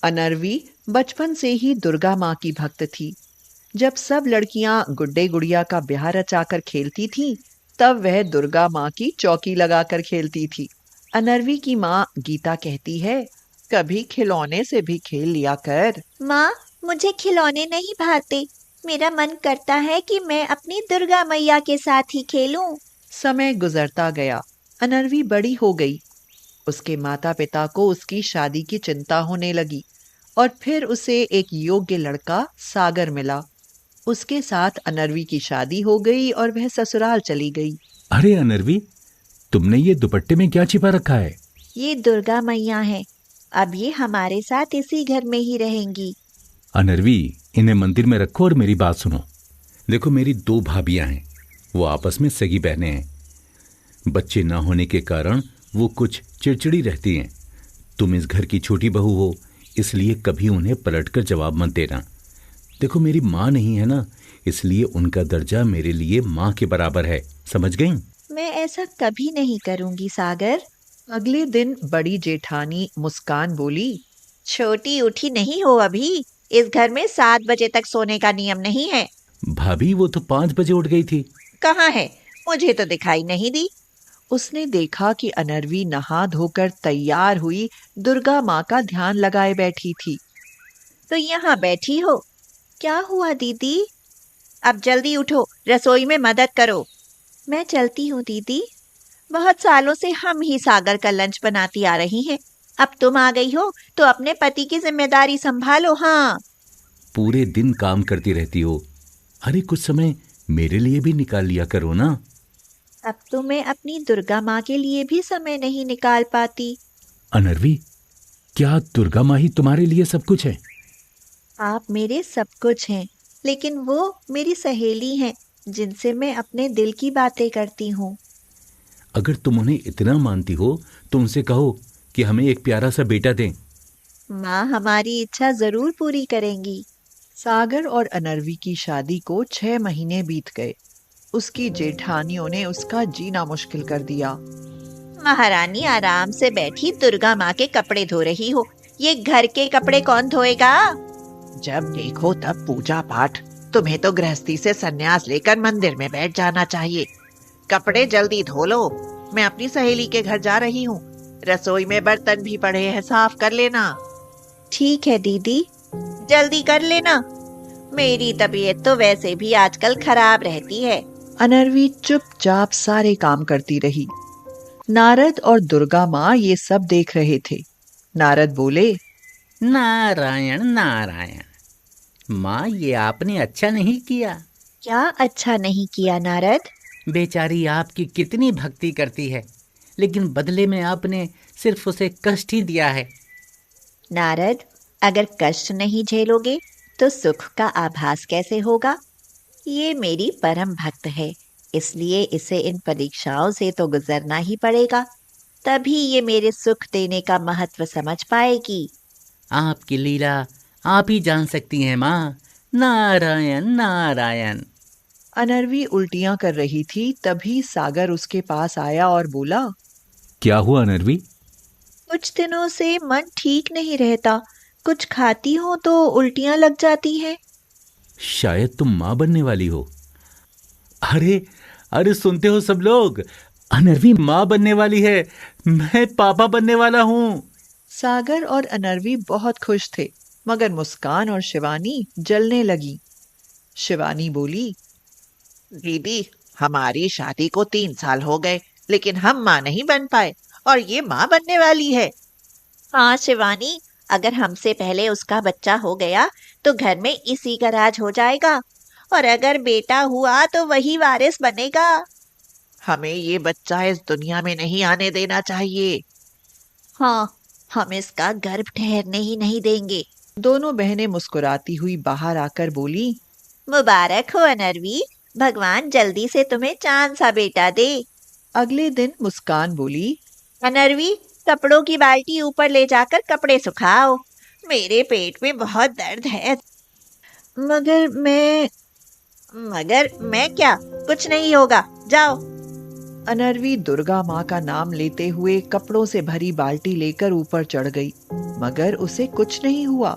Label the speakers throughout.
Speaker 1: अनर्वी बचपन से ही दुर्गा माँ की भक्त थी। जब सब लड़कियां गुड्डे गुड़िया का ब्याह रचाकर खेलती थीं, तब वह दुर्गा माँ की चौकी लगाकर खेलती थी। अनर्वी की माँ गीता कहती है, कभी खिलौने से भी खेल लिया कर।
Speaker 2: माँ, मुझे खिलौने नहीं भाते। मेरा मन करता है कि मैं अपनी दुर्गा मैया के साथ ही खेलूं।
Speaker 1: समय गुजरता गया। अनर्वी बड़ी हो गई। उसके माता पिता को उसकी शादी की चिंता होने लगी और फिर उसे एक योग्य लड़का सागर मिला। उसके साथ अनर्वी की शादी हो गई और वह ससुराल चली गई।
Speaker 3: अरे अनर्वी, तुमने ये दुपट्टे में क्या छिपा रखा है?
Speaker 2: ये दुर्गा मैया है। अब ये हमारे साथ इसी घर में ही रहेंगी।
Speaker 3: अनर्वी, इन्हें मंदिर में रखो और मेरी बात सुनो। देखो, मेरी 2 भाभियां हैं। वो आपस में सगी बहनें हैं। बच्चे ना होने के कारण वो कुछ चिड़चिड़ी रहती हैं। तुम इस घर की छोटी बहू हो, इसलिए कभी उन्हें पलटकर जवाब मत देना। देखो, मेरी माँ नहीं है ना, इसलिए उनका दर्जा मेरे लिए माँ के बराबर है। समझ गई?
Speaker 2: मैं ऐसा कभी नहीं करूंगी सागर।
Speaker 1: अगले दिन बड़ी जेठानी मुस्कान बोली,
Speaker 2: छोटी उठी नहीं हो अभी। इस घर में 7 बजे तक सोने का नियम नहीं है।
Speaker 3: भाभी, वो तो 5 बजे उठ गई थी।
Speaker 2: कहाँ है? मुझे तो दिखाई नहीं दी।
Speaker 1: उसने देखा कि अनर्वी नहा धोकर तैयार हुई दुर्गा माँ का ध्यान लगाए बैठी थी।
Speaker 2: तो यहाँ बैठी हो? क्या हुआ दीदी? अब जल्दी उठो, रसोई में मदद करो। मैं चलती हूँ दीदी। बहुत सालों से हम ही सागर का लंच बनाती आ रही हैं। अब तुम आ गई हो तो अपने पति की जिम्मेदारी संभालो। हाँ,
Speaker 3: पूरे दिन काम करती रहती हो। अरे, कुछ समय मेरे लिए भी निकाल लिया करो ना।
Speaker 2: अब तो मैं अपनी दुर्गा माँ के लिए भी समय नहीं निकाल पाती।
Speaker 3: अनर्वी, क्या दुर्गा माँ ही तुम्हारे लिए सब कुछ है?
Speaker 2: आप मेरे सब कुछ हैं, लेकिन वो मेरी सहेली हैं, जिनसे मैं अपने दिल की बातें करती हूँ।
Speaker 3: अगर तुम उन्हें इतना मानती हो तो उनसे कहो कि हमें एक प्यारा सा बेटा दें।
Speaker 2: माँ हमारी इच्छा जरूर पूरी करेंगी।
Speaker 1: सागर और अनर्वी की शादी को 6 महीने बीत गए। उसकी जेठानियों ने उसका जीना मुश्किल कर दिया।
Speaker 2: महारानी आराम से बैठी दुर्गा माँ के कपड़े धो रही हो। ये घर के कपड़े कौन धोएगा?
Speaker 1: जब देखो तब पूजा पाठ। तुम्हें तो गृहस्थी से संन्यास लेकर मंदिर में बैठ जाना चाहिए। कपड़े जल्दी धो लो, मैं अपनी सहेली के घर जा रही हूँ। रसोई में बर्तन भी पड़े हैं, साफ कर लेना।
Speaker 2: ठीक है दीदी, जल्दी कर लेना। मेरी तबीयत तो वैसे भी आजकल खराब रहती है।
Speaker 1: अनर्वी चुपचाप सारे काम करती रही। नारद और दुर्गा माँ ये सब देख रहे थे। नारद बोले,
Speaker 4: नारायण नारायण। माँ, ये आपने अच्छा नहीं किया।
Speaker 2: क्या अच्छा नहीं किया नारद?
Speaker 4: बेचारी आपकी कितनी भक्ति करती है, लेकिन बदले में आपने सिर्फ उसे कष्ट ही दिया है।
Speaker 2: नारद, अगर कष्ट नहीं झेलोगे तो सुख का आभास कैसे होगा? ये मेरी परम भक्त है, इसलिए इसे इन परीक्षाओं से तो गुजरना ही पड़ेगा। तभी ये मेरे सुख देने का महत्व समझ पाएगी।
Speaker 4: आपकी लीला आप ही जान सकती हैं माँ। नारायण नारायण।
Speaker 1: अनर्वी उल्टियां कर रही थी, तभी सागर उसके पास आया और बोला,
Speaker 3: क्या हुआ अनर्वी?
Speaker 2: कुछ दिनों से मन ठीक नहीं रहता। कुछ खाती हूँ तो उल्टियां लग जाती हैं।
Speaker 3: शायद तुम माँ बनने वाली हो। अरे अरे, सुनते हो सब लोग? अनर्वी माँ बनने वाली है। मैं पापा बनने वाला हूँ।
Speaker 1: सागर और अनर्वी बहुत खुश थे, मगर मुस्कान और शिवानी जलने लगी। शिवानी बोली, दीदी, हमारी शादी को 3 साल हो गए, लेकिन हम माँ नहीं बन पाए और ये माँ बनने वाली है।
Speaker 2: हाँ शिवानी, अगर हमसे पहले उसका बच्चा हो गया तो घर में इसी का राज हो जाएगा, और अगर बेटा हुआ तो वही वारिस बनेगा।
Speaker 1: हमें ये बच्चा इस दुनिया में नहीं आने देना चाहिए।
Speaker 2: हाँ, हम इसका गर्भ ठहरने ही नहीं देंगे।
Speaker 1: दोनों बहनें मुस्कुराती हुई बाहर आकर बोली,
Speaker 2: मुबारक हो अनर्वी, भगवान जल्दी से तुम्हें चांद सा बेटा दे।
Speaker 1: अगले दिन मुस्कान बोली,
Speaker 2: अनर्वी, कपड़ों की बाल्टी ऊपर ले जाकर कपड़े सुखाओ। मेरे पेट में बहुत दर्द है। मगर मैं क्या? कुछ नहीं होगा, जाओ।
Speaker 1: अनर्वी दुर्गा माँ का नाम लेते हुए कपड़ों से भरी बाल्टी लेकर ऊपर चढ़ गई। मगर उसे कुछ नहीं हुआ।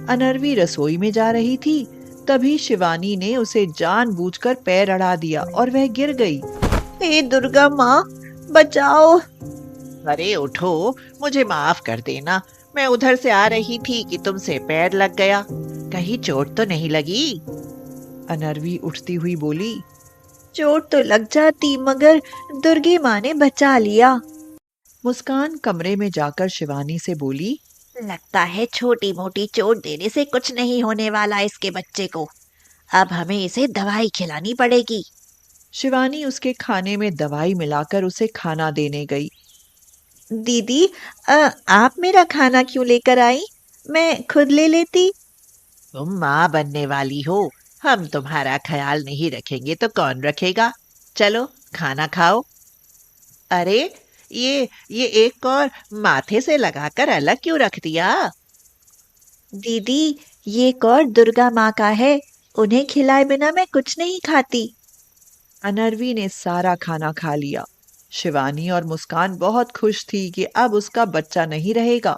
Speaker 1: अनर्वी रसोई में जा रही थी, तभी शिवानी ने उसे जानबूझकर पैर अड़ा दिया और वह गिर गई।
Speaker 2: हे दुर्गा माँ, बचाओ।
Speaker 5: अरे उठो, मुझे माफ कर देना। मैं उधर से आ रही थी कि तुमसे पैर लग गया। कहीं चोट तो नहीं लगी?
Speaker 1: अनर्वी उठती हुई बोली।
Speaker 2: चोट तो लग जाती, मगर दुर्गी माँ ने बचा लिया।
Speaker 1: मुस्कान कमरे में जाकर शिवानी से बोली।
Speaker 2: लगता है छोटी मोटी चोट देने से कुछ नहीं होने वाला इसके बच्चे को। अब हमें इसे दवाई खिलानी पड़ेगी।
Speaker 1: शिवानी उसके खाने में दवाई मिलाकर उसे खाना देने गई।
Speaker 2: दीदी, आप मेरा खाना क्यों लेकर आई? मैं खुद ले लेती।
Speaker 5: तुम माँ बनने वाली हो, हम तुम्हारा ख्याल नहीं रखेंगे तो कौन रखेगा? चलो खाना खाओ। अरे ये एक और माथे से लगाकर अलग क्यों रख दिया?
Speaker 2: दीदी, ये कौर दुर्गा माँ का है। उन्हें खिलाए बिना मैं कुछ नहीं खाती।
Speaker 1: अनर्वी ने सारा खाना खा लिया। शिवानी और मुस्कान बहुत खुश थी कि अब उसका बच्चा नहीं रहेगा,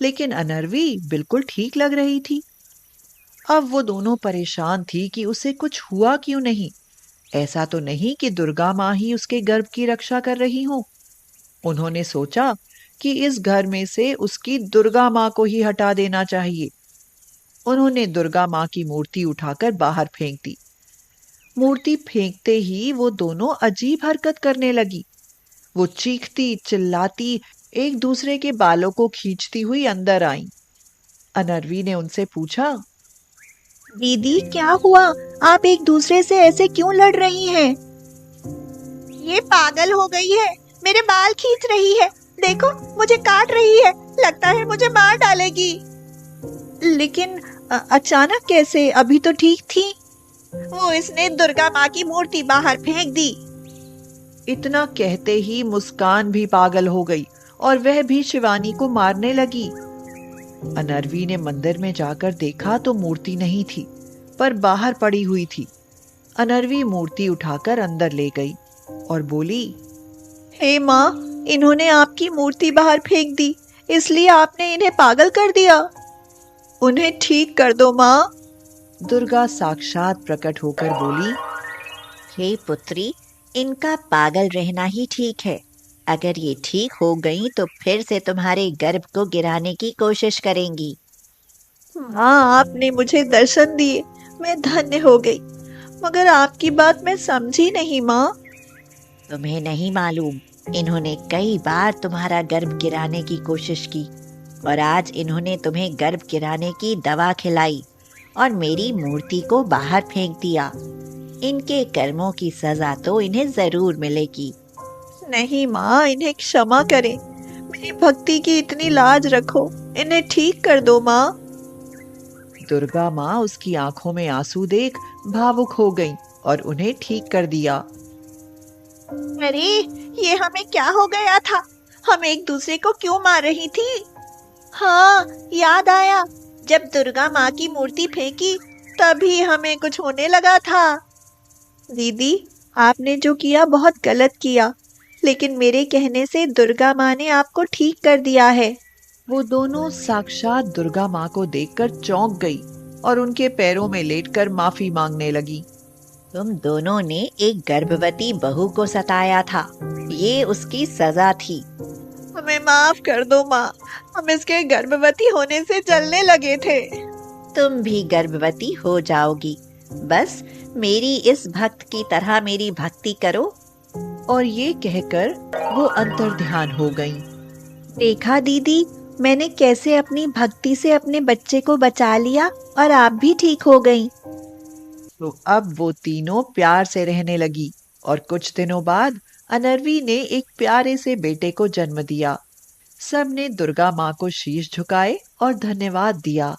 Speaker 1: लेकिन अनर्वी बिल्कुल ठीक लग रही थी। अब वो दोनों परेशान थी कि उसे कुछ हुआ क्यों नहीं। ऐसा तो नहीं कि दुर्गा माँ ही उसके गर्भ की रक्षा कर रही हो। उन्होंने सोचा कि इस घर में से उसकी दुर्गा माँ को ही हटा देना चाहिए। उन्होंने दुर्गा माँ की मूर्ति उठाकर बाहर फेंक दी। मूर्ति फेंकते ही वो दोनों अजीब हरकत करने लगी। वो चीखती चिल्लाती एक दूसरे के बालों को खींचती हुई अंदर आई। अनर्वी ने उनसे पूछा।
Speaker 2: दीदी, क्या हुआ? आप एक दूसरे से ऐसे क्यों लड़ रही हैं? ये पागल हो गई है, मेरे बाल खींच रही है। देखो, मुझे काट रही है। लगता है मुझे मार डालेगी। लेकिन अचानक कैसे? अभी तो ठीक थी। वो इसने दुर्गा माँ की मूर्ति बाहर फेंक दी।
Speaker 1: इतना कहते ही मुस्कान भी पागल हो गई और वह भी शिवानी को मारने लगी। अनर्वी ने मंदिर में जाकर देखा तो मूर्ति नहीं थी, पर बाहर पड़ी हुई थी। अनर्वी मूर्ति उठाकर अंदर ले गई और बोली।
Speaker 2: हे माँ, इन्होंने आपकी मूर्ति बाहर फेंक दी, इसलिए आपने इन्हें पागल कर दिया। उन्हें ठीक कर दो माँ।
Speaker 1: दुर्गा साक्षात प्रकट होकर बोली।
Speaker 2: हे पुत्री, इनका पागल रहना ही ठीक है। अगर ये ठीक हो गई तो फिर से तुम्हारे गर्भ को गिराने की कोशिश करेंगी। माँ, आपने मुझे दर्शन दिए, मैं धन्य हो गई। मगर आपकी बात मैं समझी नहीं माँ। तुम्हें नहीं मालूम, इन्होंने कई बार तुम्हारा गर्भ गिराने की कोशिश की और आज इन्होंने तुम्हें गर्भ गिराने की दवा खिलाई और मेरी मूर्ति को बाहर फेंक दिया। इनके कर्मों की सजा तो इन्हें जरूर मिलेगी। नहीं माँ, इन्हें क्षमा करें। मेरी भक्ति की इतनी लाज रखो। इन्हें ठीक कर दो माँ।
Speaker 1: दुर्गा माँ उसकी आंखों में आंसू देख भावुक हो गईं और उन्हें ठीक कर दिया।
Speaker 2: अरे, ये हमें क्या हो गया था? हम एक दूसरे को क्यों मार रही थी? हाँ, याद आया। जब दुर्गा माँ की मूर्ति फेंकी तभी हमें कुछ होने लगा था। दीदी, आपने जो किया बहुत गलत किया, लेकिन मेरे कहने से दुर्गा माँ ने आपको ठीक कर दिया है।
Speaker 1: वो दोनों साक्षात दुर्गा माँ को देखकर चौंक गई और उनके पैरों में लेटकर माफी मांगने लगी।
Speaker 2: तुम दोनों ने एक गर्भवती बहू को सताया था, ये उसकी सजा थी। हमें माफ कर दो माँ, हम इसके गर्भवती होने से जलने लगे थे। तुम भी गर्भवती हो जाओगी। बस मेरी इस भक्त की तरह मेरी भक्ति करो।
Speaker 1: और ये कहकर वो अंतर्ध्यान हो गईं।
Speaker 2: देखा दीदी, मैंने कैसे अपनी भक्ति से अपने बच्चे को बचा लिया और आप भी ठीक हो गईं।
Speaker 1: तो अब वो तीनों प्यार से रहने लगी और कुछ दिनों बाद अनर्वी ने एक प्यारे से बेटे को जन्म दिया। सब ने दुर्गा माँ को शीश झुकाए और धन्यवाद दिया।